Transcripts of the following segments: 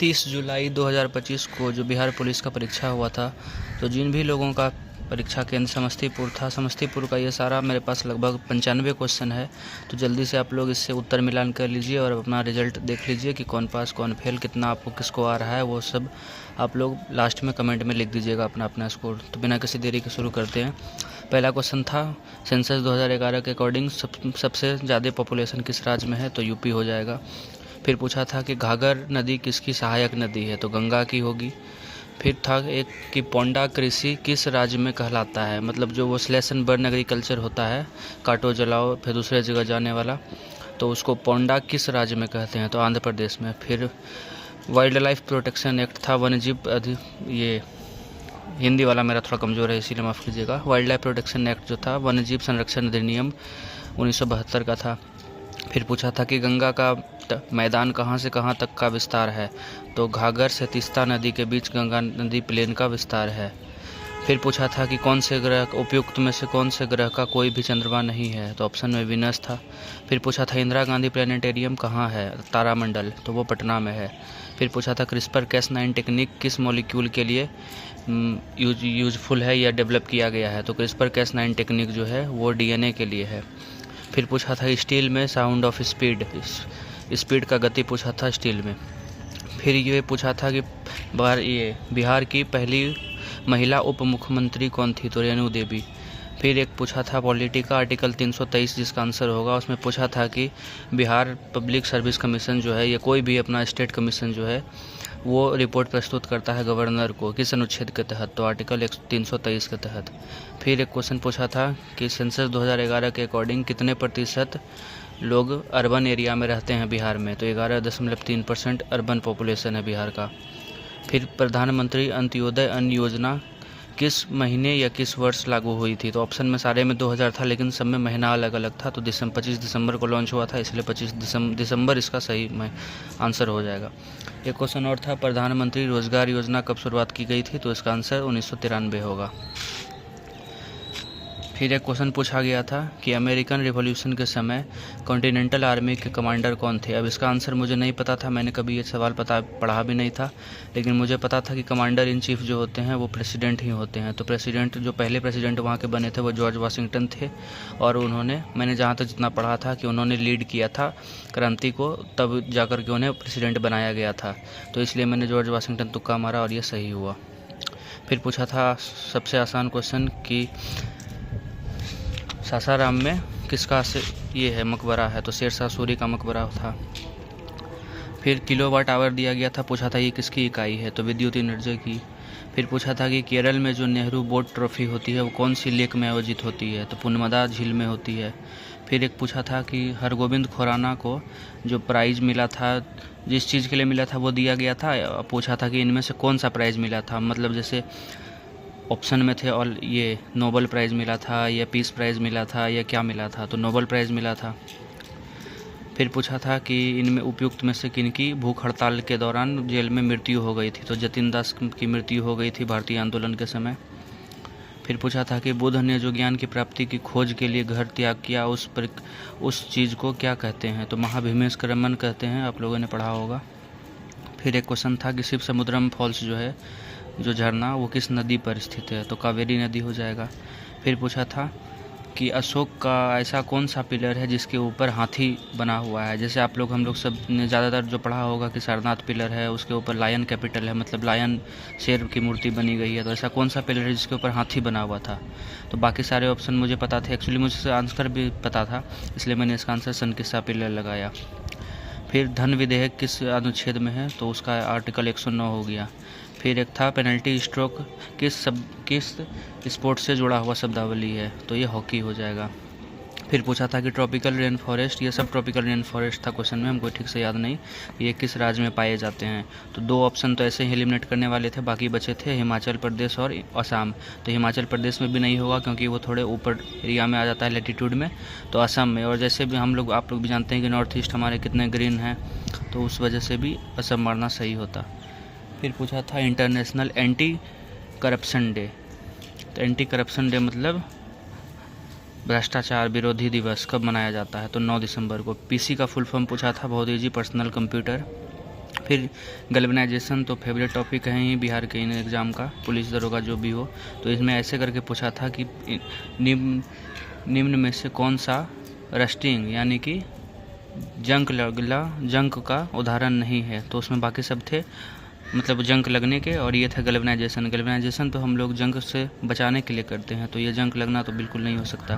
30 जुलाई 2025 को जो बिहार पुलिस का परीक्षा हुआ था, तो जिन भी लोगों का परीक्षा केंद्र समस्तीपुर था, समस्तीपुर का ये सारा मेरे पास लगभग 95 क्वेश्चन है। तो जल्दी से आप लोग इससे उत्तर मिलान कर लीजिए और अपना रिजल्ट देख लीजिए कि कौन पास कौन फेल, कितना आपको किसको आ रहा है, वो सब आप लोग लास्ट में कमेंट में लिख दीजिएगा अपना अपना स्कोर। तो बिना किसी देरी के शुरू करते हैं। पहला क्वेश्चन था, सेंसस 2011 के अकॉर्डिंग सबसे ज़्यादा पॉपुलेशन किस राज्य में है, तो यूपी हो जाएगा। फिर पूछा था कि घाघर नदी किसकी सहायक नदी है, तो गंगा की होगी। फिर था एक कि पोंडा कृषि किस राज्य में कहलाता है, मतलब जो वो स्लैश एंड बर्न एग्रीकल्चर होता है, काटो जलाओ फिर दूसरे जगह जाने वाला, तो उसको पोंडा किस राज्य में कहते हैं, तो आंध्र प्रदेश में। फिर वाइल्ड लाइफ प्रोटेक्शन एक्ट था, ये हिंदी वाला मेरा थोड़ा कमज़ोर है इसीलिए माफ़ कीजिएगा। वाइल्ड लाइफ प्रोटेक्शन एक्ट जो था वन्यजीव संरक्षण अधिनियम 1972 का था। फिर पूछा था कि गंगा का मैदान कहाँ से कहाँ तक का विस्तार है, तो घाघर से तीस्ता नदी के बीच गंगा नदी प्लेन का विस्तार है। फिर पूछा था कि कौन से ग्रह उपयुक्त में से कौन से ग्रह का कोई भी चंद्रमा नहीं है, तो ऑप्शन में वीनस था। फिर पूछा था इंदिरा गांधी प्लानिटेरियम कहाँ है, तारामंडल, तो वो पटना में है। फिर पूछा था क्रिस्पर Cas9 टेक्निक किस मॉलिक्यूल के लिए यूजफुल है या डेवलप किया गया है, तो क्रिस्पर Cas9 टेक्निक जो है वो DNA के लिए है। फिर पूछा था स्टील में साउंड ऑफ स्पीड का गति पूछा था स्टील में। फिर ये पूछा था कि बिहार की पहली महिला उप मुख्यमंत्री कौन थी, तो रेणु देवी। फिर एक पूछा था पॉलिटी का आर्टिकल 323 जिसका आंसर होगा, उसमें पूछा था कि बिहार पब्लिक सर्विस कमीशन जो है या कोई भी अपना स्टेट कमीशन जो है वो रिपोर्ट प्रस्तुत करता है गवर्नर को किस अनुच्छेद के तहत, तो आर्टिकल 323 के तहत। फिर एक क्वेश्चन पूछा था कि सेंसस 2011 के अकॉर्डिंग कितने प्रतिशत लोग अर्बन एरिया में रहते हैं बिहार में, तो 11.3% अर्बन पॉपुलेशन है बिहार का। फिर प्रधानमंत्री अंत्योदय अन्न योजना किस महीने या किस वर्ष लागू हुई थी, तो ऑप्शन में सारे में 2000 था लेकिन सब में महीना अलग अलग था, तो 25 दिसंबर को लॉन्च हुआ था, इसलिए 25 दिसंबर इसका सही आंसर हो जाएगा। एक क्वेश्चन और था, प्रधानमंत्री रोजगार योजना कब शुरुआत की गई थी, तो इसका आंसर 1993 होगा। फिर एक क्वेश्चन पूछा गया था कि अमेरिकन रिवॉल्यूशन के समय कॉन्टिनेंटल आर्मी के कमांडर कौन थे। अब इसका आंसर मुझे नहीं पता था, मैंने कभी ये सवाल पढ़ा भी नहीं था, लेकिन मुझे पता था कि कमांडर इन चीफ जो होते हैं वो प्रेसिडेंट ही होते हैं। तो प्रेसिडेंट जो पहले प्रेसिडेंट वहाँ के बने थे वो जॉर्ज वाशिंगटन थे, और उन्होंने, मैंने जहाँ तक जितना पढ़ा था कि उन्होंने लीड किया था क्रांति को, तब जाकर के उन्हें प्रेसिडेंट बनाया गया था, तो इसलिए मैंने जॉर्ज वाशिंगटन तुक्का मारा और ये सही हुआ। फिर पूछा था सबसे आसान क्वेश्चन कि सासाराम में किसका ये है मकबरा है, तो शेरशाह सूरी का मकबरा था। फिर किलोवाट आवर दिया गया था, पूछा था ये किसकी इकाई है, तो विद्युत एनर्जी की। फिर पूछा था कि केरल में जो नेहरू बोट ट्रॉफी होती है वो कौन सी लेक में आयोजित होती है, तो पुनमदा झील में होती है। फिर एक पूछा था कि हरगोविंद खुराना को जो प्राइज़ मिला था, जिस चीज़ के लिए मिला था वो दिया गया था, पूछा था कि इनमें से कौन सा प्राइज़ मिला था, मतलब जैसे ऑप्शन में थे और ये नोबेल प्राइज़ मिला था या पीस प्राइज़ मिला था या क्या मिला था, तो नोबेल प्राइज़ मिला था। फिर पूछा था कि इनमें उपयुक्त में से किनकी भूख हड़ताल के दौरान जेल में मृत्यु हो गई थी, तो जतिन दास की मृत्यु हो गई थी भारतीय आंदोलन के समय। फिर पूछा था कि बुद्ध ने जो ज्ञान की प्राप्ति की खोज के लिए घर त्याग किया उस चीज़ को क्या कहते हैं, तो महाभीमेश्वरमन कहते हैं, आप लोगों ने पढ़ा होगा। फिर एक क्वेश्चन था कि शिव समुद्रम फॉल्स जो है जो झरना वो किस नदी पर स्थित है, तो कावेरी नदी हो जाएगा। फिर पूछा था कि अशोक का ऐसा कौन सा पिलर है जिसके ऊपर हाथी बना हुआ है, जैसे हम लोग सब ने ज़्यादातर जो पढ़ा होगा कि सारनाथ पिलर है, उसके ऊपर लायन कैपिटल है, मतलब लायन शेर की मूर्ति बनी गई है, तो ऐसा कौन सा पिलर है जिसके ऊपर हाथी बना हुआ था। तो बाकी सारे ऑप्शन मुझे पता थे, एक्चुअली मुझे आंसर भी पता था, इसलिए मैंने इसका आंसर सनकिस्सा पिलर लगाया। फिर धन विधेयक किस अनुच्छेद में है, तो उसका आर्टिकल 109 हो गया। फिर एक था पेनल्टी स्ट्रोक किस स्पोर्ट से जुड़ा हुआ शब्दावली है, तो ये हॉकी हो जाएगा। फिर पूछा था कि ट्रॉपिकल रेन फॉरेस्ट, ये सब ट्रॉपिकल रेन फॉरेस्ट था क्वेश्चन में, हमको ठीक से याद नहीं, ये किस राज्य में पाए जाते हैं, तो 2 ऑप्शन तो ऐसे ही एलिमिनेट करने वाले थे, बाकी बचे थे हिमाचल प्रदेश और असम। तो हिमाचल प्रदेश में भी नहीं होगा क्योंकि वो थोड़े ऊपर एरिया में आ जाता है लैटिट्यूड में, तो असम में। और जैसे भी आप लोग भी जानते हैं कि नॉर्थ ईस्ट हमारे कितने ग्रीन हैं, तो उस वजह से भी असम मारना सही होता। फिर पूछा था इंटरनेशनल एंटी करप्शन डे, तो एंटी करप्शन डे मतलब भ्रष्टाचार विरोधी दिवस कब मनाया जाता है, तो 9 दिसंबर को। पीसी का फुल फॉर्म पूछा था, बहुत ईजी पर्सनल कंप्यूटर। फिर गैल्वेनाइजेशन तो फेवरेट टॉपिक है ही बिहार के इन एग्ज़ाम का, पुलिस दरोगा जो भी हो। तो इसमें ऐसे करके पूछा था कि निम्न में से कौन सा रस्टिंग यानी कि जंग का उदाहरण नहीं है। तो उसमें बाकी सब थे मतलब जंग लगने के, और ये था गैल्वेनाइजेशन तो हम लोग जंग से बचाने के लिए करते हैं, तो ये जंग लगना तो बिल्कुल नहीं हो सकता।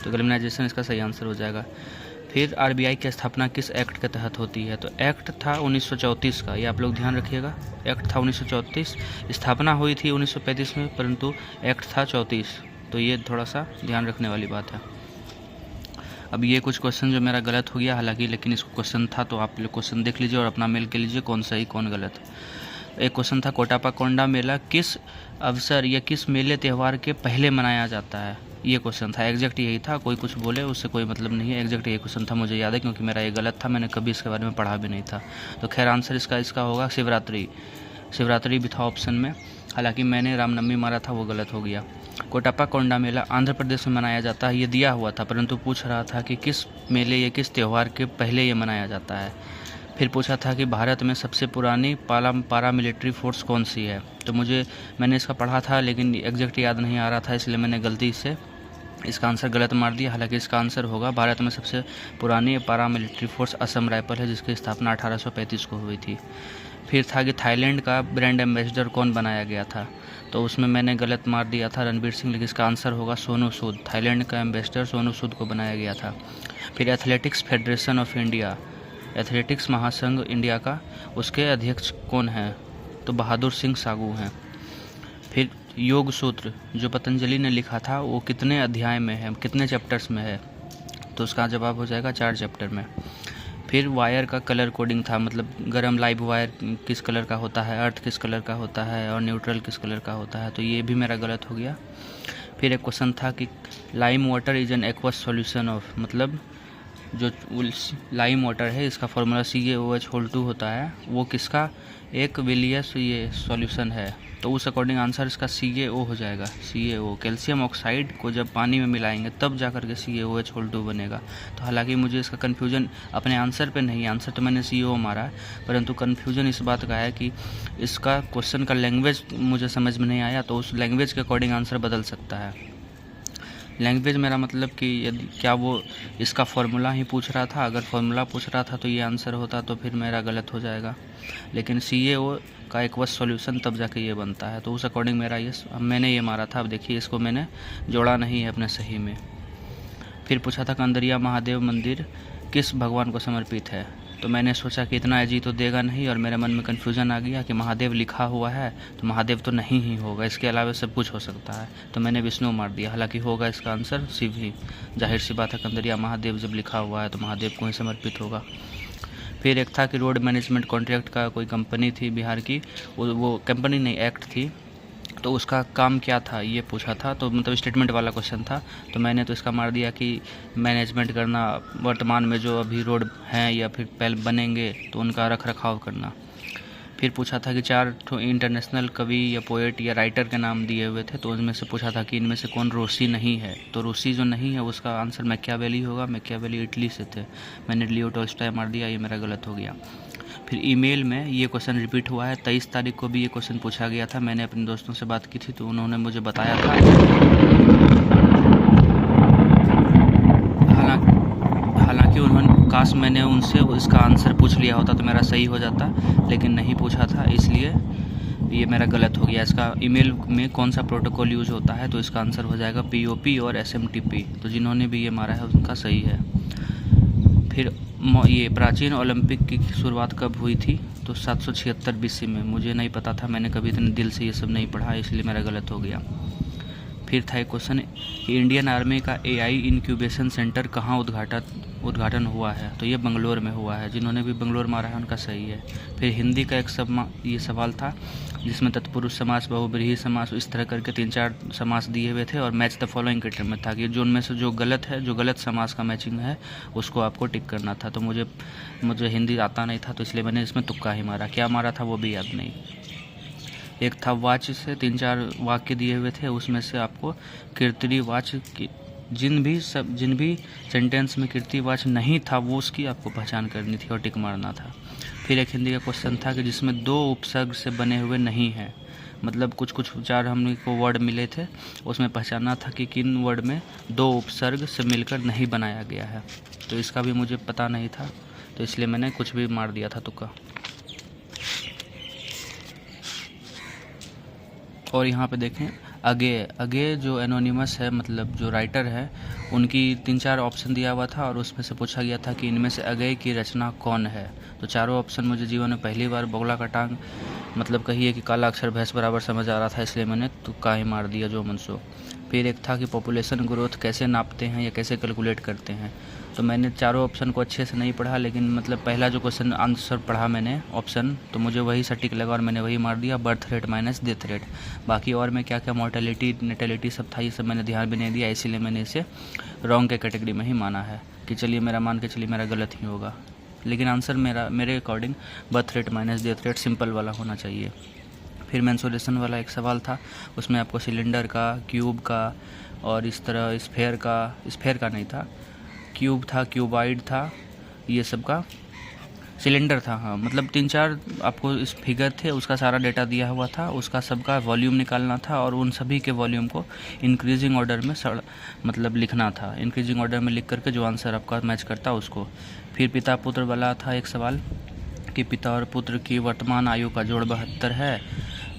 तो गैल्वेनाइजेशन इसका सही आंसर हो जाएगा। फिर आरबीआई की स्थापना किस एक्ट के तहत होती है? तो एक्ट था 1934 का, ये आप लोग ध्यान रखिएगा। एक्ट था 1934, स्थापना हुई थी 1935 में, परंतु एक्ट था 34, तो ये थोड़ा सा ध्यान रखने वाली बात है। अब ये कुछ क्वेश्चन जो मेरा गलत हो गया हालांकि, लेकिन इसको क्वेश्चन था तो आप लोग क्वेश्चन देख लीजिए और अपना मेल के लीजिए कौन सही कौन गलत। एक क्वेश्चन था कोटापा कोंडा मेला किस अवसर या किस मेले त्यौहार के पहले मनाया जाता है? ये क्वेश्चन था, एग्जैक्ट यही था, कोई कुछ बोले उससे कोई मतलब नहीं है, एग्जैक्ट यही क्वेश्चन था, मुझे याद है क्योंकि मेरा ये गलत था, मैंने कभी इसके बारे में पढ़ा भी नहीं था। तो खैर आंसर इसका होगा शिवरात्रि भी था ऑप्शन में, हालांकि मैंने रामनवमी मारा था, वो गलत हो गया। कोटापा कोंडा मेला आंध्र प्रदेश में मनाया जाता है, ये दिया हुआ था, परंतु पूछ रहा था कि किस मेले या किस त्यौहार के पहले ये मनाया जाता है। फिर पूछा था कि भारत में सबसे पुरानी पारामिलिट्री फोर्स कौन सी है? तो मैंने इसका पढ़ा था लेकिन एग्जैक्ट याद नहीं आ रहा था, इसलिए मैंने गलती से इसका आंसर गलत मार दिया। हालांकि इसका आंसर होगा भारत में सबसे पुरानी पारामिलिट्री फोर्स असम राइफल है, जिसकी स्थापना 1835 को हुई थी। फिर था कि थाईलैंड का ब्रांड एम्बेसडर कौन बनाया गया था? तो उसमें मैंने गलत मार दिया था रणवीर सिंह, लेकिन इसका आंसर होगा सोनू सूद। थाईलैंड का एम्बेसडर सोनू सूद को बनाया गया था। फिर athletics federation of India, athletics महासंघ इंडिया का, उसके अध्यक्ष कौन हैं? तो बहादुर सिंह सागू हैं। फिर योग सूत्र जो पतंजलि ने लिखा था वो कितने अध्याय में है, कितने चैप्टर्स में है? तो उसका जवाब हो जाएगा 4 चैप्टर में। फिर वायर का कलर कोडिंग था, मतलब गर्म लाइव वायर किस कलर का होता है, अर्थ किस कलर का होता है और न्यूट्रल किस कलर का होता है, तो ये भी मेरा गलत हो गया। फिर एक क्वेश्चन था कि lime water is an aqueous solution of, मतलब जो लाइम वाटर है इसका फॉर्मूला CaOH2 होता है, वो किसका एक विलियस ये सॉल्यूशन है? तो उस अकॉर्डिंग आंसर इसका CaO हो जाएगा। CaO कैल्शियम ऑक्साइड को जब पानी में मिलाएंगे तब जा कर के CaOH2 बनेगा। तो हालांकि मुझे इसका कन्फ्यूजन अपने आंसर पे नहीं, आंसर तो मैंने CaO मारा है, परंतु कन्फ्यूजन इस बात का है कि इसका क्वेश्चन का लैंग्वेज मुझे समझ में नहीं आया, तो उस लैंग्वेज के अकॉर्डिंग आंसर बदल सकता है। लैंग्वेज मेरा मतलब कि यदि क्या वो इसका फॉर्मूला ही पूछ रहा था, अगर फॉर्मूला पूछ रहा था तो ये आंसर होता, तो फिर मेरा गलत हो जाएगा। लेकिन CaO का एक्वस सॉल्यूशन तब जाके ये बनता है, तो उस अकॉर्डिंग मेरा मैंने ये मारा था। अब देखिए इसको मैंने जोड़ा नहीं है अपने सही में। फिर पूछा था कंदरिया महादेव मंदिर किस भगवान को समर्पित है? तो मैंने सोचा कि इतना अजीब तो देगा नहीं, और मेरे मन में कन्फ्यूजन आ गया कि महादेव लिखा हुआ है तो महादेव तो नहीं ही होगा, इसके अलावा सब कुछ हो सकता है, तो मैंने विष्णु मार दिया। हालांकि होगा इसका आंसर शिव ही, जाहिर सी बात है, कंदरिया महादेव जब लिखा हुआ है तो महादेव को ही समर्पित होगा। फिर एक था कि रोड मैनेजमेंट कॉन्ट्रैक्ट का कोई कंपनी थी बिहार की, वो कंपनी नहीं एक्ट थी, तो उसका काम क्या था ये पूछा था, तो मतलब स्टेटमेंट वाला क्वेश्चन था, तो मैंने तो इसका मार दिया कि मैनेजमेंट करना, वर्तमान में जो अभी रोड हैं या फिर पहले बनेंगे तो उनका रख रखाव करना। फिर पूछा था कि 4 इंटरनेशनल कवि या पोएट या राइटर के नाम दिए हुए थे, तो उनमें से पूछा था कि इनमें से कौन रूसी नहीं है? तो रूसी जो नहीं है उसका आंसर मैकियावेली होगा, मैकियावेली इटली से थे, मैंने लियो टॉल्स्टॉय मार दिया, ये मेरा गलत हो गया। फिर ईमेल में ये क्वेश्चन रिपीट हुआ है, 23 तारीख को भी ये क्वेश्चन पूछा गया था, मैंने अपने दोस्तों से बात की थी तो उन्होंने मुझे बताया था, हालांकि उन्होंने काश मैंने उनसे इसका आंसर पूछ लिया होता तो मेरा सही हो जाता, लेकिन नहीं पूछा था, इसलिए ये मेरा गलत हो गया। इसका ईमेल में कौन सा प्रोटोकॉल यूज़ होता है? तो इसका आंसर हो जाएगा POP और SMTP, तो जिन्होंने भी ये मारा है उनका सही है। फिर ये प्राचीन ओलंपिक की शुरुआत कब हुई थी? तो 776 BC में, मुझे नहीं पता था, मैंने कभी इतने दिल से ये सब नहीं पढ़ा, इसलिए मेरा गलत हो गया। फिर था एक क्वेश्चन कि इंडियन आर्मी का AI इंक्यूबेशन सेंटर कहाँ उद्घाटन हुआ है? तो ये बंगलोर में हुआ है, जिन्होंने भी बंगलोर मारा है उनका सही है। फिर हिंदी का एक ये सवाल था जिसमें तत्पुरुष समास, बहुब्रीहि समास, इस तरह करके 3-4 समास दिए हुए थे, और मैच द फॉलोइंग के टर्म में था कि जो उनमें से जो गलत है, जो गलत समास का मैचिंग है उसको आपको टिक करना था। तो मुझे हिंदी आता नहीं था, तो इसलिए मैंने इसमें तुक्का ही मारा, क्या मारा था वो भी याद नहीं। एक था वाच से 3-4 वाक्य दिए हुए थे, उसमें से आपको कीर्तिवाच की जिन भी सेंटेंस में कीर्तिवाच नहीं था वो उसकी आपको पहचान करनी थी और टिक मारना था। फिर एक हिंदी का क्वेश्चन था कि जिसमें 2 उपसर्ग से बने हुए नहीं हैं, मतलब कुछ कुछ विचार हमने को वर्ड मिले थे, उसमें पहचानना था कि किन वर्ड में 2 उपसर्ग से मिलकर नहीं बनाया गया है। तो इसका भी मुझे पता नहीं था, तो इसलिए मैंने कुछ भी मार दिया था तुक्का। और यहाँ पे देखें अगे जो एनोनिमस है, मतलब जो राइटर है, उनकी 3-4 ऑप्शन दिया हुआ था और उसमें से पूछा गया था कि इनमें से अगे की रचना कौन है। तो चारों ऑप्शन मुझे जीवन में पहली बार बगुला का टांग मतलब कहिए कि काला अक्षर भैंस बराबर समझ आ रहा था, इसलिए मैंने तुक्का ही मार दिया जो मन सो। फिर एक था कि पॉपुलेशन ग्रोथ कैसे नापते हैं या कैसे कैलकुलेट करते हैं। तो मैंने चारों ऑप्शन को अच्छे से नहीं पढ़ा, लेकिन मतलब पहला जो क्वेश्चन आंसर पढ़ा मैंने ऑप्शन, तो मुझे वही सटीक लगा और मैंने वही मार दिया, birth rate minus death rate. बाकी और में क्या क्या मोर्टेलिटी नेटेलिटी सब था, ये सब मैंने ध्यान भी नहीं दिया, इसीलिए मैंने इसे रॉन्ग के कैटेगरी में ही माना है कि चलिए मेरा मान के चलिए मेरा गलत ही होगा। लेकिन आंसर मेरे according birth rate minus death rate simple वाला होना चाहिए। फिर मेंसुरेशन वाला एक सवाल था, उसमें आपको सिलेंडर का, क्यूब का और इस तरह स्फेयर का नहीं था, क्यूब था, क्यूबाइड था, ये सब का सिलेंडर था। हाँ, मतलब 3-4 आपको इस फिगर थे, उसका सारा डेटा दिया हुआ था, उसका सबका वॉल्यूम निकालना था और उन सभी के वॉल्यूम को इंक्रीजिंग ऑर्डर में मतलब लिखना था, इंक्रीजिंग ऑर्डर में लिख करके जो आंसर आपका मैच करता उसको। फिर पिता पुत्र वाला था एक सवाल कि पिता और पुत्र की वर्तमान आयु का जोड़ 72 है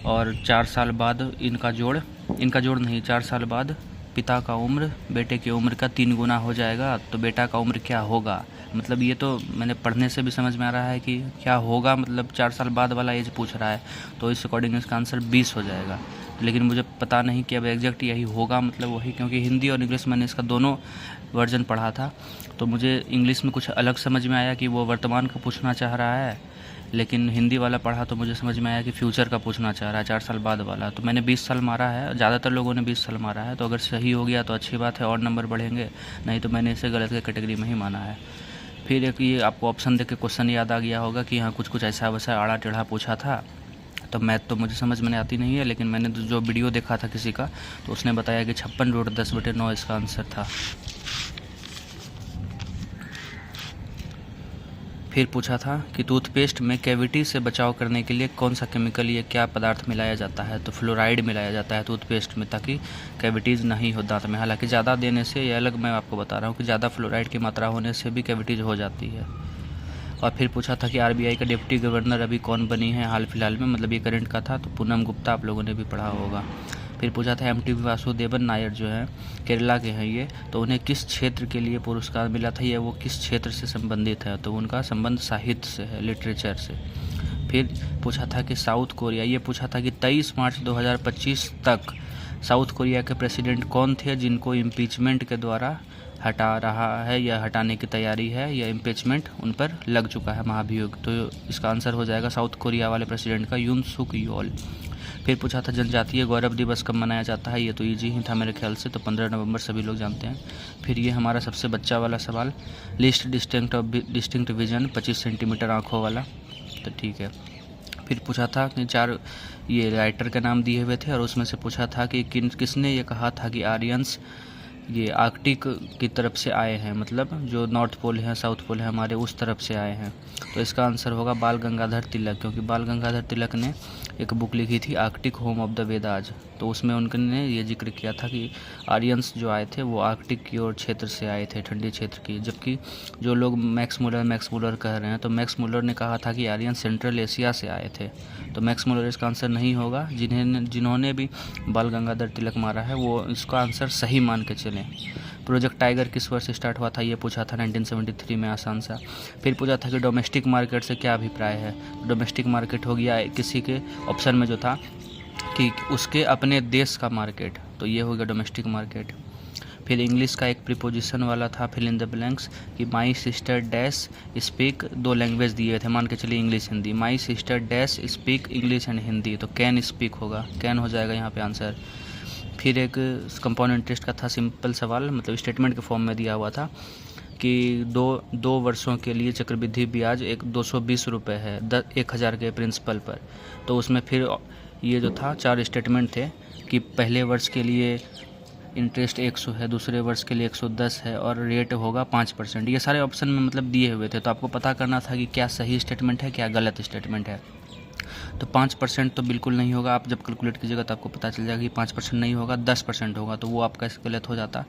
और 4 साल बाद इनका जोड़ नहीं, 4 साल बाद पिता का उम्र बेटे की उम्र का 3 गुना हो जाएगा, तो बेटा का उम्र क्या होगा। मतलब ये तो मैंने पढ़ने से भी समझ में आ रहा है कि क्या होगा, मतलब 4 साल बाद वाला एज पूछ रहा है, तो इस अकॉर्डिंग इसका आंसर 20 हो जाएगा। लेकिन मुझे पता नहीं कि अब एग्जैक्ट यही होगा, मतलब वही, क्योंकि हिंदी और इंग्लिश मैंने इसका दोनों वर्जन पढ़ा था, तो मुझे इंग्लिश में कुछ अलग समझ में आया कि वो वर्तमान का पूछना चाह रहा है, लेकिन हिंदी वाला पढ़ा तो मुझे समझ में आया कि फ्यूचर का पूछना चाह रहा है, 4 साल बाद वाला। तो मैंने 20 साल मारा है, ज़्यादातर लोगों ने 20 साल मारा है, तो अगर सही हो गया तो अच्छी बात है और नंबर बढ़ेंगे, नहीं तो मैंने इसे गलत के कैटेगरी में ही माना है। फिर एक ये आपको ऑप्शन देख के क्वेश्चन याद आ गया होगा कि यहाँ कुछ ऐसा वैसा आड़ा टेढ़ा पूछा था। तो मैथ तो मुझे समझ में आती नहीं है, लेकिन मैंने जो वीडियो देखा था किसी का, तो उसने बताया कि 56√10/9 इसका आंसर था। फिर पूछा था कि टूथपेस्ट में कैविटी से बचाव करने के लिए कौन सा केमिकल या क्या पदार्थ मिलाया जाता है। तो फ्लोराइड मिलाया जाता है टूथपेस्ट में, ताकि कैविटीज़ नहीं हो दांत में। हालांकि ज़्यादा देने से, ये अलग मैं आपको बता रहा हूँ कि ज़्यादा फ्लोराइड की मात्रा होने से भी कैविटीज़ हो जाती है। और फिर पूछा था कि आरबीआई का डिप्टी गवर्नर अभी कौन बनी है हाल फिलहाल में, मतलब ये करंट का था, तो पूनम गुप्ता, आप लोगों ने भी पढ़ा होगा। फिर पूछा था एमटी वासुदेवन नायर जो है केरला के हैं ये, तो उन्हें किस क्षेत्र के लिए पुरस्कार मिला था, या वो किस क्षेत्र से संबंधित है। तो उनका संबंध साहित्य से है, लिटरेचर से। फिर पूछा था कि साउथ कोरिया, ये पूछा था कि 23 मार्च 2025 तक साउथ कोरिया के प्रेसिडेंट कौन थे जिनको इम्पीचमेंट के द्वारा हटा रहा है या हटाने की तैयारी है, या इम्पीचमेंट उन पर लग चुका है, महाभियोग। तो इसका आंसर हो जाएगा साउथ कोरिया वाले प्रेसिडेंट का यून सुक योल। फिर पूछा था जनजातीय गौरव दिवस कब मनाया जाता है, ये तो ईजी ही था मेरे ख्याल से, तो 15 नवंबर सभी लोग जानते हैं। फिर ये हमारा सबसे बच्चा वाला सवाल, लिस्ट डिस्टिंक्ट विजन 25 सेंटीमीटर आँखों वाला, तो ठीक है। फिर पूछा था कि 4 ये राइटर के नाम दिए हुए थे और उसमें से पूछा था कि किसने ये कहा था कि आर्यंस ये आर्कटिक की तरफ से आए हैं, मतलब जो नॉर्थ पोल है, साउथ पोल है हमारे, उस तरफ से आए हैं। तो इसका आंसर होगा बाल गंगाधर तिलक, क्योंकि बाल गंगाधर तिलक ने एक बुक लिखी थी Arctic home of the Vedas, तो उसमें उन्होंने ये जिक्र किया था कि आर्यंस जो आए थे वो आर्कटिक की ओर क्षेत्र से आए थे, ठंडी क्षेत्र की। जबकि जो लोग मैक्स मुलर कह रहे हैं, तो मैक्स मुलर ने कहा था कि आर्यन सेंट्रल एशिया से आए थे, तो मैक्स मुलर इसका आंसर नहीं होगा। जिन्होंने भी बाल गंगाधर तिलक मारा है वो इसका आंसर सही मान के चलें। प्रोजेक्ट टाइगर किस वर्ष स्टार्ट हुआ था, ये पूछा था 1973 में, आसान सा। फिर पूछा था कि डोमेस्टिक मार्केट से क्या अभिप्राय है। डोमेस्टिक मार्केट हो गया किसी के ऑप्शन में जो था कि उसके अपने देश का मार्केट, तो ये हो गया डोमेस्टिक मार्केट। फिर इंग्लिश का एक प्रीपोजिशन वाला था फिल इन द ब्लैंक्स कि my sister dash speak, 2 language दिए थे, मान के चलिए English Hindi. My sister dash speak English and Hindi, तो कैन स्पीक होगा, कैन हो जाएगा यहाँ पे आंसर। फिर एक कंपाउंड इंटरेस्ट का था सिंपल सवाल, मतलब स्टेटमेंट के फॉर्म में दिया हुआ था कि दो वर्षों के लिए चक्रवृद्धि ब्याज 220 रुपये है 1000 के प्रिंसिपल पर। तो उसमें फिर ये जो था 4 स्टेटमेंट थे कि पहले वर्ष के लिए इंटरेस्ट 100 है, दूसरे वर्ष के लिए 110 है और रेट होगा 5%। ये सारे ऑप्शन में मतलब दिए हुए थे, तो आपको पता करना था कि क्या सही स्टेटमेंट है क्या गलत स्टेटमेंट है। तो 5% तो बिल्कुल नहीं होगा, आप जब कैलकुलेट कीजिएगा तो आपको पता चल जाएगा कि 5% नहीं होगा, 10% होगा, तो वो आपका गलत हो जाता।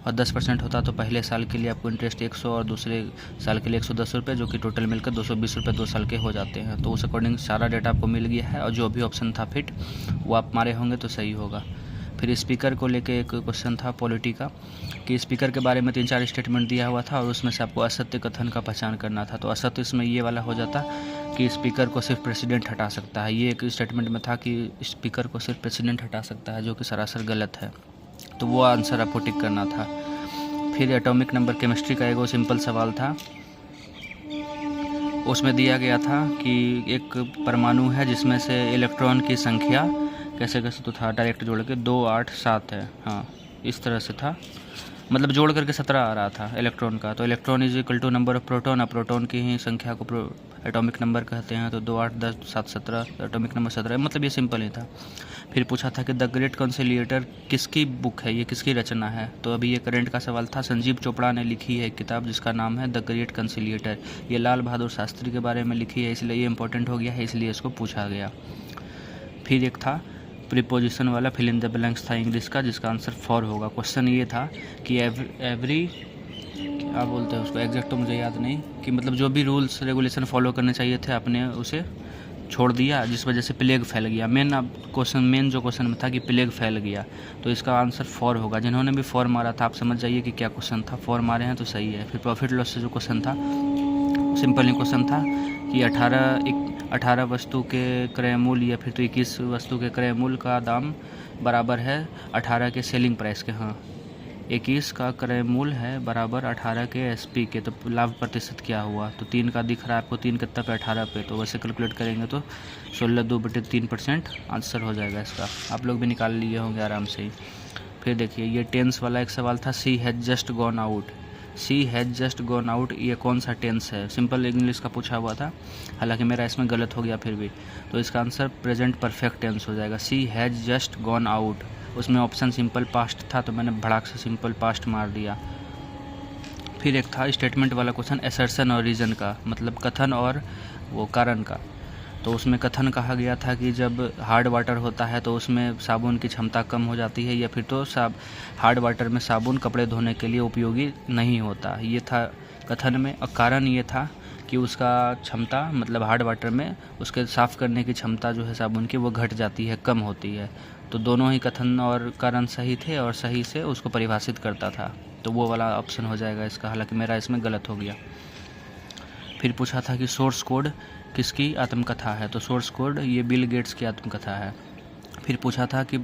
और 10% होता तो पहले साल के लिए आपको इंटरेस्ट 100 और दूसरे साल के लिए 110 रुपये, जो कि टोटल मिलकर 220 रुपये 2 साल के हो जाते हैं। तो उस अकॉर्डिंग सारा डेटा आपको मिल गया है और जो भी ऑप्शन था फिट वो आप मारे होंगे तो सही होगा। फिर स्पीकर को लेके एक क्वेश्चन था पॉलिटी का, कि स्पीकर के बारे में 3-4 स्टेटमेंट दिया हुआ था और उसमें से आपको असत्य कथन का पहचान करना था। तो असत्य इसमें ये वाला हो जाता कि स्पीकर को सिर्फ प्रेसिडेंट हटा सकता है। ये एक स्टेटमेंट में था कि स्पीकर को सिर्फ प्रेसिडेंट हटा सकता है, जो कि सरासर गलत है। तो वो आंसर आपको टिक करना था। फिर एटॉमिक नंबर केमिस्ट्री का एगो सिंपल सवाल था, उसमें दिया गया था कि एक परमाणु है जिसमें से इलेक्ट्रॉन की संख्या कैसे कैसे तो था डायरेक्ट जोड़ के 2, 8, 7 है, हाँ इस तरह से था, मतलब जोड़ करके 17 आ रहा था इलेक्ट्रॉन का। तो electron is equal to number of proton, proton की ही संख्या को एटॉमिक नंबर कहते हैं। तो 2, 8, 10, 7, 17, एटॉमिक नंबर 17, मतलब ये सिंपल ही था। फिर पूछा था कि द ग्रेट कंसिलिएटर किसकी बुक है, ये किसकी रचना है। तो अभी ये करंट का सवाल था। संजीव चोपड़ा ने लिखी है एक किताब जिसका नाम है द ग्रेट कंसिलिएटर। ये लाल बहादुर शास्त्री के बारे में लिखी है, इसलिए ये इंपॉर्टेंट हो गया है, इसलिए इसको पूछा गया। फिर एक था प्रीपोजिशन वाला, फिल इन द ब्लैंक्स था इंग्लिश का, जिसका आंसर फॉर होगा। क्वेश्चन ये था कि एवरी क्या बोलते हैं उसको, एग्जैक्ट तो मुझे याद नहीं, कि मतलब जो भी रूल्स रेगुलेशन फॉलो करने चाहिए थे आपने उसे छोड़ दिया, जिस वजह से प्लेग फैल गया। मेन जो क्वेश्चन में था कि प्लेग फैल गया, तो इसका आंसर फॉर होगा। जिन्होंने भी फॉर मारा था आप समझ जाइए कि क्या क्वेश्चन था, फॉर मारे हैं तो सही है। फिर प्रॉफिट लॉस से जो क्वेश्चन था सिंपल ही क्वेश्चन था कि 18 वस्तु के क्रय मूल्य या फिर तो 21 वस्तु के क्रय मूल्य का दाम बराबर है 18 के सेलिंग प्राइस के। हाँ, 21 का क्रय मूल्य है बराबर 18 के एसपी के। तो लाभ प्रतिशत क्या हुआ, तो 3 का दिख रहा है आपको, 3 कितना पे 18 पे, तो वैसे कैलकुलेट करेंगे तो 16/2/3% आंसर हो जाएगा इसका। आप लोग भी निकाल लिए होंगे आराम से ही। फिर देखिए ये टेंस वाला एक सवाल था, she has just gone out. She has just gone out ये कौन सा टेंस है, सिंपल इंग्लिश का पूछा हुआ था, हालांकि मेरा इसमें गलत हो गया फिर भी। तो इसका आंसर प्रेजेंट परफेक्ट टेंस हो जाएगा। सी हैज़ जस्ट गॉन आउट, उसमें ऑप्शन सिंपल पास्ट था तो मैंने भड़ाक से सिंपल पास्ट मार दिया। फिर एक था स्टेटमेंट वाला क्वेश्चन, असर्शन और रीज़न का, मतलब कथन और वो कारण का। तो उसमें कथन कहा गया था कि जब हार्ड वाटर होता है तो उसमें साबुन की क्षमता कम हो जाती है, या फिर तो हार्ड वाटर में साबुन कपड़े धोने के लिए उपयोगी नहीं होता, ये था कथन में। और कारण ये था कि उसका क्षमता, मतलब हार्ड वाटर में उसके साफ़ करने की क्षमता जो है साबुन की वो घट जाती है, कम होती है। तो दोनों ही कथन और कारण सही थे और सही से उसको परिभाषित करता था, तो वो वाला ऑप्शन हो जाएगा इसका, हालांकि मेरा इसमें गलत हो गया। फिर पूछा था कि सोर्स कोड किसकी आत्मकथा है, तो सोर्स कोड ये बिल गेट्स की आत्मकथा है। फिर पूछा था कि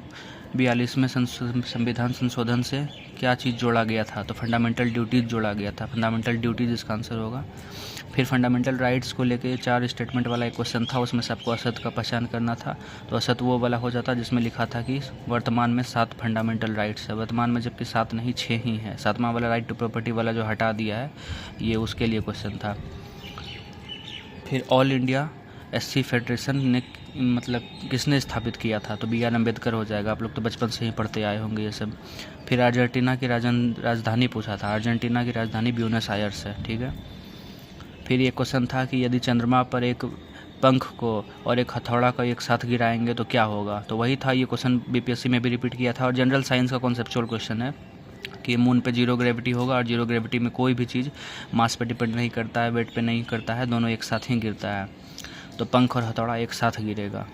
42वें संविधान संशोधन से क्या चीज़ जोड़ा गया था, तो फंडामेंटल ड्यूटीज़ जोड़ा गया था, फंडामेंटल ड्यूटीज़ इसका आंसर होगा। फिर फंडामेंटल राइट्स को लेके 4 स्टेटमेंट वाला एक क्वेश्चन था, उसमें से आपको असत का पहचान करना था। तो असत वो वाला हो जाता जिसमें लिखा था कि वर्तमान में 7 फंडामेंटल राइट्स है, वर्तमान में जबकि 7 नहीं 6 ही है। 7वां वाला राइट टू प्रॉपर्टी वाला जो हटा दिया है ये उसके लिए क्वेश्चन था। फिर ऑल इंडिया एससी फेडरेशन ने मतलब किसने स्थापित किया था, तो BR अम्बेडकर हो जाएगा, आप लोग तो बचपन से ही पढ़ते आए होंगे ये सब। फिर अर्जेंटीना की राजधानी पूछा था, अर्जेंटीना की राजधानी ब्यूनस आयर्स है, ठीक है। फिर ये क्वेश्चन था कि यदि चंद्रमा पर एक पंख को और एक हथौड़ा को एक साथ गिराएंगे तो क्या होगा, तो वही था, ये क्वेश्चन BPSC में भी रिपीट किया था। और जनरल साइंस का कॉन्सेप्चुअल क्वेश्चन है कि मून पे 0 ग्रेविटी होगा, और 0 ग्रेविटी में कोई भी चीज़ मास पे डिपेंड नहीं करता है, वेट पे नहीं करता है, दोनों एक साथ ही गिरता है, तो पंख और हथौड़ा एक साथ गिरेगा।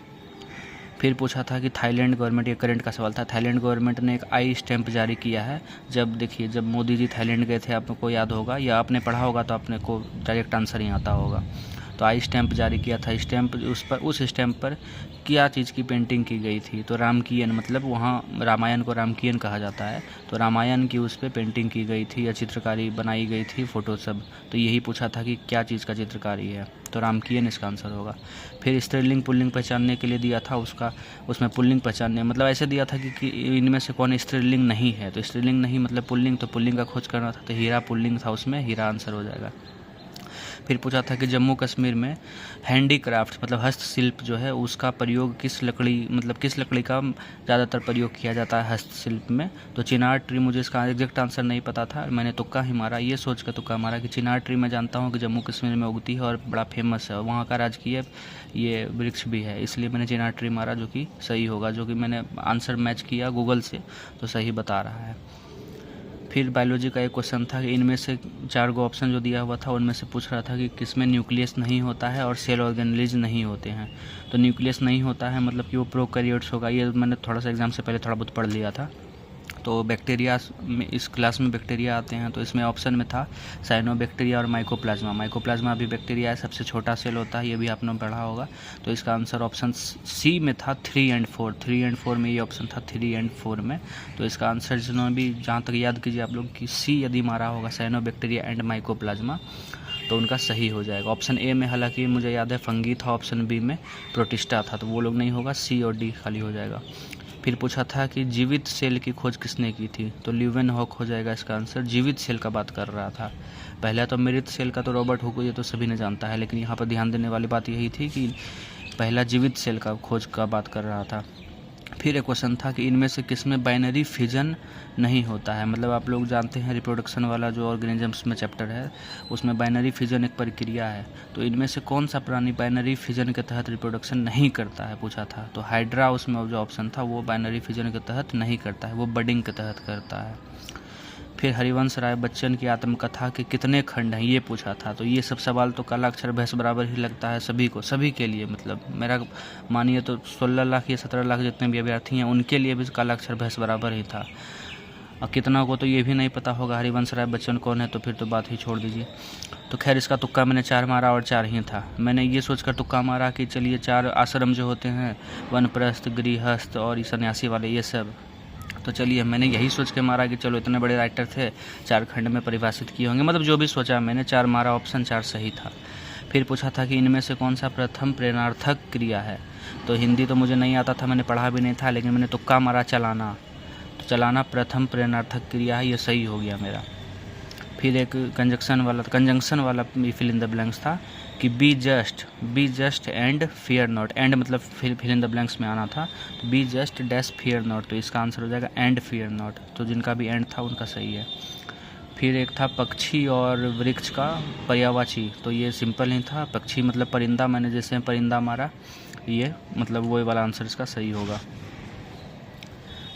फिर पूछा था कि थाईलैंड गवर्नमेंट, ये करंट का सवाल था, थाईलैंड गवर्नमेंट ने एक आई स्टैंप जारी किया है। जब देखिए जब मोदी जी थाईलैंड गए थे, आपको याद होगा या आपने पढ़ा होगा तो आपने को डायरेक्ट आंसर ही आता होगा। तो आई स्टैंप जारी किया था, स्टैंप उस स्टैंप पर क्या चीज़ की पेंटिंग की गई थी, तो रामकीयन, मतलब वहाँ रामायण को रामकीयन कहा जाता है, तो रामायण की उस पर पेंटिंग की गई थी या चित्रकारी बनाई गई थी, फोटो सब। तो यही पूछा था कि क्या चीज़ का चित्रकारी है, तो रामकीयन इसका आंसर होगा। फिर स्त्रीलिंग पुल्लिंग पहचानने के लिए दिया था उसमें पुल्लिंग पहचानने, मतलब ऐसे दिया था कि इनमें से कौन स्त्रीलिंग नहीं है, तो स्त्रीलिंग नहीं मतलब पुल्लिंग, तो पुल्लिंग का खोज करना था, तो हीरा पुल्लिंग था, उसमें हीरा आंसर हो जाएगा। फिर पूछा था कि जम्मू कश्मीर में हैंडीक्राफ्ट मतलब हस्तशिल्प जो है उसका प्रयोग किस लकड़ी का ज़्यादातर प्रयोग किया जाता है हस्तशिल्प में। तो चिनार ट्री, मुझे इसका एग्जैक्ट आंसर नहीं पता था, मैंने तुक्का ही मारा, ये सोच कर तुक्का मारा कि चिनार ट्री मैं जानता हूँ कि जम्मू कश्मीर में उगती है और बड़ा फेमस है, वहाँ का राजकीय ये वृक्ष भी है, इसलिए मैंने चिनार ट्री मारा जो कि सही होगा, जो कि मैंने आंसर मैच किया गूगल से तो सही बता रहा है। फिर बायोलॉजी का एक क्वेश्चन था कि इनमें से 4 गो ऑप्शन जो दिया हुआ था उनमें से पूछ रहा था कि किसमें न्यूक्लियस नहीं होता है और सेल ऑर्गेनेलिज नहीं होते हैं। तो न्यूक्लियस नहीं होता है मतलब कि वो प्रोकैरियोट्स होगा, ये मैंने थोड़ा सा एग्जाम से पहले थोड़ा बहुत पढ़ लिया था। तो बैक्टीरिया में इस क्लास में बैक्टीरिया आते हैं, तो इसमें ऑप्शन में था साइनोबैक्टीरिया और माइकोप्लाज्मा। माइकोप्लाज्मा भी बैक्टीरिया है, सबसे छोटा सेल होता है, ये भी आपने पढ़ा होगा। तो इसका आंसर ऑप्शन सी में था 3 और 4। 3 और 4 में ये ऑप्शन था 3 और 4 में। तो इसका आंसर जिन्होंने भी, जहाँ तक याद कीजिए आप लोग कि सी यदि मारा होगा साइनोबैक्टीरिया एंड माइकोप्लाज्मा तो उनका सही हो जाएगा। ऑप्शन ए में हालांकि मुझे याद है फंगी था, ऑप्शन बी में प्रोटिस्टा था, तो वो लोग नहीं होगा, सी और डी खाली हो जाएगा। फिर पूछा था कि जीवित सेल की खोज किसने की थी, तो ल्यूवेनहॉक हो जाएगा इसका आंसर। जीवित सेल का बात कर रहा था, पहला तो मृत सेल का तो रॉबर्ट हुक, ये तो सभी ने जानता है, लेकिन यहाँ पर ध्यान देने वाली बात यही थी कि पहला जीवित सेल का खोज का बात कर रहा था। फिर एक क्वेश्चन था कि इनमें से किसमें बाइनरी फिजन नहीं होता है, मतलब आप लोग जानते हैं रिप्रोडक्शन वाला जो ऑर्गेनिजम्स में चैप्टर है उसमें बाइनरी फिजन एक प्रक्रिया है, तो इनमें से कौन सा प्राणी बाइनरी फिजन के तहत रिप्रोडक्शन नहीं करता है पूछा था। तो हाइड्रा उसमें जो ऑप्शन था वो बाइनरी फिजन के तहत नहीं करता है, वो बडिंग के तहत करता है। फिर हरिवंश राय बच्चन की आत्मकथा के कितने खंड हैं ये पूछा था। तो ये सब सवाल तो कालाक्षर भैंस बराबर ही लगता है सभी को, सभी के लिए, मतलब मेरा मानिए तो 16 लाख या 17 लाख जितने भी अभ्यर्थी हैं उनके लिए भी कालाक्षर भैंस बराबर ही था। और कितना को तो ये भी नहीं पता होगा हरिवंश राय बच्चन कौन है, तो फिर तो बात ही छोड़ दीजिए। तो खैर इसका तुक्का मैंने 4 मारा और 4 ही था। मैंने ये सोचकर तुक्का मारा कि चलिए 4 आश्रम जो होते हैं, वनप्रस्थ, गृहस्थ और सन्यासी वाले, ये सब, तो चलिए मैंने यही सोच के मारा कि चलो इतने बड़े राइटर थे 4 खंड में परिभाषित किए होंगे, मतलब जो भी सोचा मैंने 4 मारा, ऑप्शन 4 सही था। फिर पूछा था कि इनमें से कौन सा प्रथम प्रेरणार्थक क्रिया है, तो हिंदी तो मुझे नहीं आता था, मैंने पढ़ा भी नहीं था, लेकिन मैंने तुक्का मारा चलाना, तो चलाना प्रथम प्रेरणार्थक क्रिया है, ये सही हो गया मेरा। फिर एक कंजंक्शन वाला फिल इन द ब्लैंक्स था कि be just and fear not, and मतलब फिल इन द ब्लैंक्स में आना था, तो be just dash fear not, तो इसका आंसर हो जाएगा एंड फियर नॉट, तो जिनका भी एंड था उनका सही है। फिर एक था पक्षी और वृक्ष का पर्यायवाची, तो ये सिंपल ही था, पक्षी मतलब परिंदा, मैंने जैसे परिंदा मारा, ये मतलब वो वाला आंसर इसका सही होगा।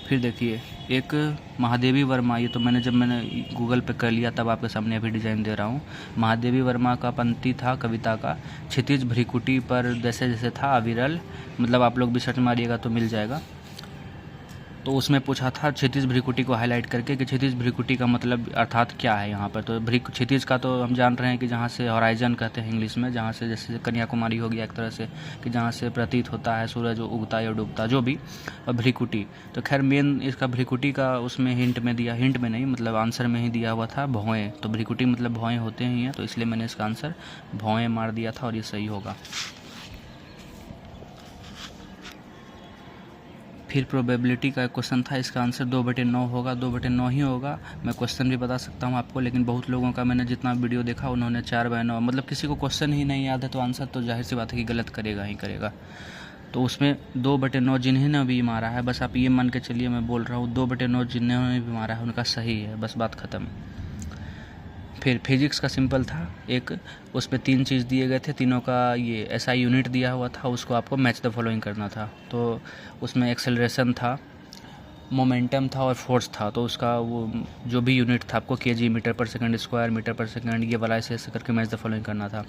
फिर देखिए एक महादेवी वर्मा, ये तो जब मैंने गूगल पे कर लिया तब आपके सामने अभी डिज़ाइन दे रहा हूँ। महादेवी वर्मा का पंक्ति था कविता का, क्षितिज भ्रिकुटी पर जैसे जैसे था अविरल, मतलब आप लोग भी सर्च मारिएगा तो मिल जाएगा। तो उसमें पूछा था क्षितिज भ्रिकुटी को हाईलाइट करके कि क्षितिज भ्रिकुटी का मतलब अर्थात क्या है यहाँ पर। तो क्षितिज का तो हम जान रहे हैं कि जहाँ से हॉराइजन कहते हैं इंग्लिश में, जहाँ से जैसे कन्याकुमारी हो गया एक तरह से, कि जहाँ से प्रतीत होता है सूरज उगता या डूबता जो भी, और भ्रिकुटी, तो खैर मेन इसका भ्रिकुटी का उसमें हिंट में नहीं मतलब आंसर में ही दिया हुआ था भौएँ, तो भ्रिकुटी मतलब भौएँ होते ही हैं, तो इसलिए मैंने इसका आंसर भौएँ मार दिया था और ये सही होगा। फिर प्रोबेबिलिटी का एक क्वेश्चन था, इसका आंसर 2/9 होगा, 2/9 ही होगा। मैं क्वेश्चन भी बता सकता हूँ आपको, लेकिन बहुत लोगों का मैंने जितना वीडियो देखा उन्होंने 4/9, मतलब किसी को क्वेश्चन ही नहीं याद है तो आंसर तो जाहिर सी बात है कि गलत करेगा ही करेगा। तो उसमें 2/9 जिन्होंने भी मारा है, बस आप ये मान के चलिए मैं बोल रहा हूँ 2/9 जिन्होंने भी मारा है उनका सही है, बस बात ख़त्म। फिर फिजिक्स का सिंपल था, एक उसमें 3 चीज़ दिए गए थे, तीनों का ये एसआई यूनिट दिया हुआ था, उसको आपको मैच द फॉलोइंग करना था। तो उसमें एक्सेलरेशन था, मोमेंटम था और फोर्स था, तो उसका वो जो भी यूनिट था आपको केजी, मीटर पर सेकंड स्क्वायर, मीटर पर सेकंड, ये वाला ऐसे करके मैच द फॉलोइंग करना था।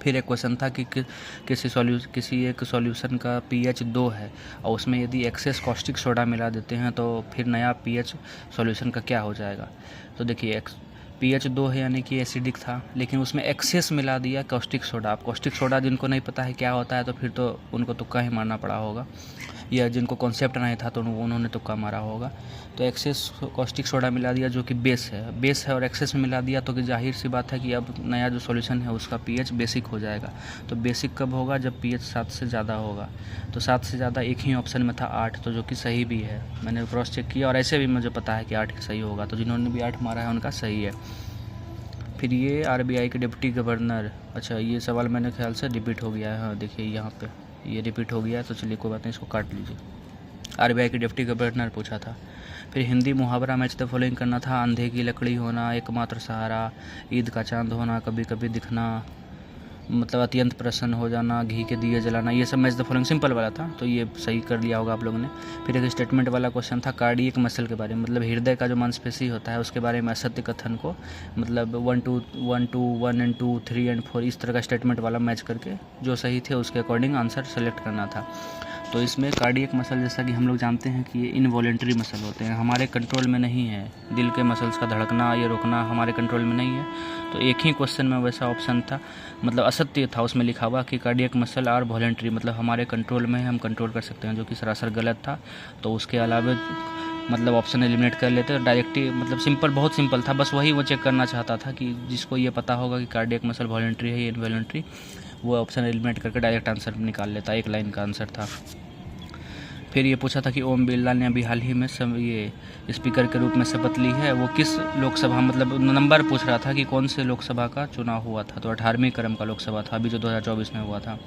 फिर एक क्वेश्चन था कि किसी एक सॉल्यूशन का पीएच 2 है और उसमें यदि एक्सेस कॉस्टिक सोडा मिला देते हैं तो फिर नया पीएच सॉल्यूशन का क्या हो जाएगा। तो देखिए pH 2 है यानी कि एसिडिक था, लेकिन उसमें एक्सेस मिला दिया कॉस्टिक सोडा। अब कॉस्टिक सोडा जिनको नहीं पता है क्या होता है तो फिर तो उनको तुक्का ही मारना पड़ा होगा, या जिनको कॉन्सेप्ट नहीं था तो उन्होंने तुक्का मारा होगा। तो एक्सेस कॉस्टिक सोडा मिला दिया जो कि बेस है और एक्सेस में मिला दिया, तो कि जाहिर सी बात है कि अब नया जो सॉल्यूशन है उसका पीएच बेसिक हो जाएगा। तो बेसिक कब होगा, जब पीएच 7 से ज़्यादा होगा। तो 7 से ज़्यादा एक ही ऑप्शन में था 8, तो जो कि सही भी है, मैंने क्रॉस चेक किया और ऐसे भी मुझे पता है कि 8 सही होगा, तो जिन्होंने भी 8 मारा है उनका सही है। फिर ये आरबीआई के डिप्टी गवर्नर, अच्छा ये सवाल मैंने ख्याल से रिपीट हो गया है, हाँ देखिए यहाँ पे ये रिपीट हो गया है, तो चलिए कोई बात नहीं, इसको काट लीजिए। आरबीआई के डिप्टी गवर्नर पूछा था। फिर हिंदी मुहावरा मैच द फॉलोइंग करना था। अंधे की लकड़ी होना, एकमात्र सहारा, ईद का चांद होना, कभी कभी दिखना, मतलब अत्यंत प्रसन्न हो जाना, घी के दिए जलाना, ये सब मैच द फॉलोइंग सिंपल वाला था, तो ये सही कर लिया होगा आप लोगों ने। फिर एक स्टेटमेंट वाला क्वेश्चन था कार्डियक मसल के बारे में, मतलब हृदय का जो मांसपेशी होता है उसके बारे में असत्य कथन को, मतलब 1 and 2 3 and 4 इस तरह का स्टेटमेंट वाला मैच करके जो सही थे उसके अकॉर्डिंग आंसर सेलेक्ट करना था। तो इसमें कार्डियक मसल जैसा कि हम लोग जानते हैं कि ये इनवॉलेंट्री मसल होते हैं, हमारे कंट्रोल में नहीं है। दिल के मसल्स का धड़कना या रुकना हमारे कंट्रोल में नहीं है। तो एक ही क्वेश्चन में वैसा ऑप्शन था, मतलब असत्य था उसमें लिखा हुआ कि कार्डियक मसल आर वॉलेंट्री, मतलब हमारे कंट्रोल में है, हम कंट्रोल कर सकते हैं, जो कि सरासर गलत था। तो उसके अलावा मतलब ऑप्शन एलिमिनेट कर लेते और डायरेक्टली, मतलब सिंपल, बहुत सिंपल था, बस वही वो चेक करना चाहता था कि जिसको ये पता होगा कि कार्डियक मसल वॉलेंट्री है या इनवॉलेंट्री, वो ऑप्शन एलिमिनेट करके डायरेक्ट आंसर निकाल लेता, एक लाइन का आंसर था। फिर ये पूछा था कि ओम बिरला ने अभी हाल ही में ये स्पीकर के रूप में शपथ ली है, वो किस लोकसभा, मतलब नंबर पूछ रहा था कि कौन से लोकसभा का चुनाव हुआ था, तो 18वीं क्रम का लोकसभा था अभी जो 2024 में हुआ था।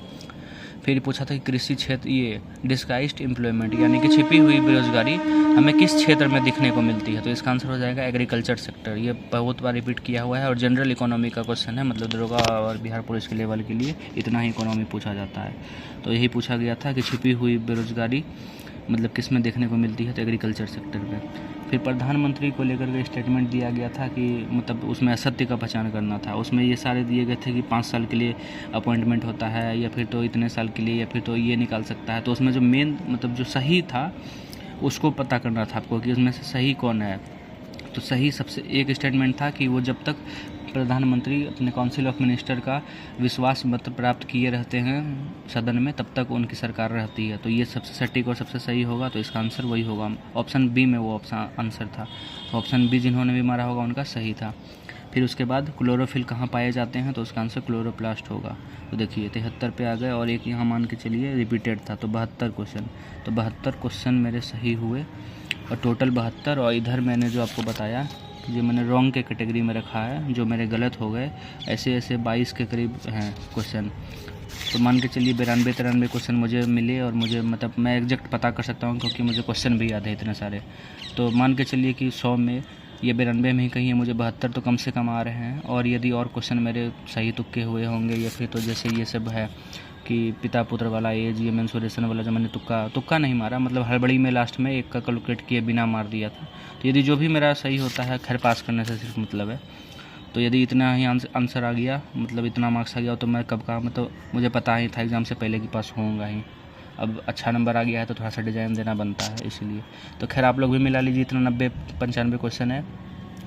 फिर पूछा था कि कृषि क्षेत्र, ये डिस्गाइज्ड एम्प्लॉयमेंट यानी कि छिपी हुई बेरोजगारी हमें किस क्षेत्र में दिखने को मिलती है, तो इसका आंसर हो जाएगा एग्रीकल्चर सेक्टर। ये बहुत बार रिपीट किया हुआ है और जनरल इकोनॉमी का क्वेश्चन है, मतलब दरोगा और बिहार पुलिस के लेवल के लिए इतना ही इकोनॉमी पूछा जाता है। तो यही पूछा गया था कि छिपी हुई बेरोजगारी मतलब किस में देखने को मिलती है, तो एग्रीकल्चर सेक्टर पे। फिर प्रधानमंत्री को लेकर के स्टेटमेंट दिया गया था कि मतलब उसमें असत्य का पहचान करना था। उसमें ये सारे दिए गए थे कि 5 साल के लिए अपॉइंटमेंट होता है, या फिर तो इतने साल के लिए, या फिर तो ये निकाल सकता है। तो उसमें जो मेन मतलब जो सही था उसको पता करना था आपको कि उसमें से सही कौन है। तो सही सबसे एक स्टेटमेंट था कि वो जब तक प्रधानमंत्री अपने काउंसिल ऑफ मिनिस्टर का विश्वास मत प्राप्त किए रहते हैं सदन में, तब तक उनकी सरकार रहती है। तो ये सबसे सटीक और सबसे सही होगा, तो इसका आंसर वही होगा। ऑप्शन बी में वो ऑप्शन आंसर था, तो ऑप्शन बी जिन्होंने भी मारा होगा उनका सही था। फिर उसके बाद क्लोरोफिल कहाँ पाए जाते हैं, तो उसका आंसर क्लोरोप्लास्ट होगा। तो देखिए 73 पे आ गए और एक यहाँ मान के चलिए रिपीटेड था, तो 72 क्वेश्चन, तो 72 क्वेश्चन मेरे सही हुए और टोटल 72। और इधर मैंने जो आपको बताया जो मैंने रॉन्ग के कैटेगरी में रखा है, जो मेरे गलत हो गए, ऐसे ऐसे 22 के करीब हैं क्वेश्चन। तो मान के चलिए 92-93 क्वेश्चन मुझे मिले और मुझे मतलब मैं एग्जैक्ट पता कर सकता हूँ क्योंकि मुझे क्वेश्चन भी याद है इतने सारे। तो मान के चलिए कि 100 में ये 92 में ही कहीं है, मुझे 72 तो कम से कम आ रहे हैं। और यदि और क्वेश्चन मेरे सही तुक्के हुए होंगे, या फिर तो जैसे ये सब है कि पिता पुत्र वाला एज, ये मेंसुरेशन वाला जो मैंने तुक्का नहीं मारा, मतलब हड़बड़ी में लास्ट में एक का कैलकुलेट किए बिना मार दिया था। तो यदि जो भी मेरा सही होता है, खैर पास करने से सिर्फ मतलब है, तो यदि इतना ही आंसर आ गया, मतलब इतना मार्क्स आ गया, तो मैं कब का मतलब मुझे पता ही था एग्ज़ाम से पहले कि पास होऊंगा ही। अब अच्छा नंबर आ गया है तो थोड़ा सा डिज़ाइन देना बनता है इसीलिए। तो खैर आप लोग भी मिला लीजिए, इतना 90-95 क्वेश्चन है,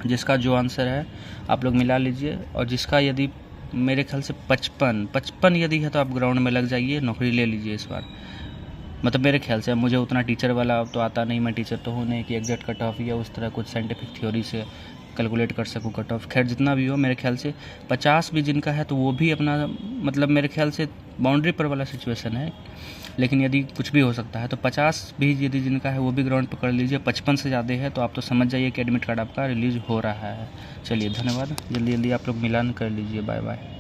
जिसका जो आंसर है आप लोग मिला लीजिए। और जिसका यदि मेरे ख्याल से 55 यदि है तो आप ग्राउंड में लग जाइए, नौकरी ले लीजिए इस बार। मतलब मेरे ख्याल से, मुझे उतना टीचर वाला तो आता नहीं, मैं टीचर तो हूँ नहीं कि एग्जैक्ट कट ऑफ या उस तरह कुछ साइंटिफिक थ्योरी से कैलकुलेट कर सकूँ कट ऑफ। खैर जितना भी हो, मेरे ख्याल से 50 भी जिनका है तो वो भी अपना मतलब मेरे ख्याल से बाउंड्री पर वाला सिचुएशन है, लेकिन यदि कुछ भी हो सकता है। तो 50 भी यदि जिनका है वो भी ग्राउंड पर कर लीजिए। 55 से ज़्यादा है तो आप तो समझ जाइए कि एडमिट कार्ड आपका रिलीज़ हो रहा है। चलिए धन्यवाद, जल्दी जल्दी आप लोग मिलान कर लीजिए। Bye bye.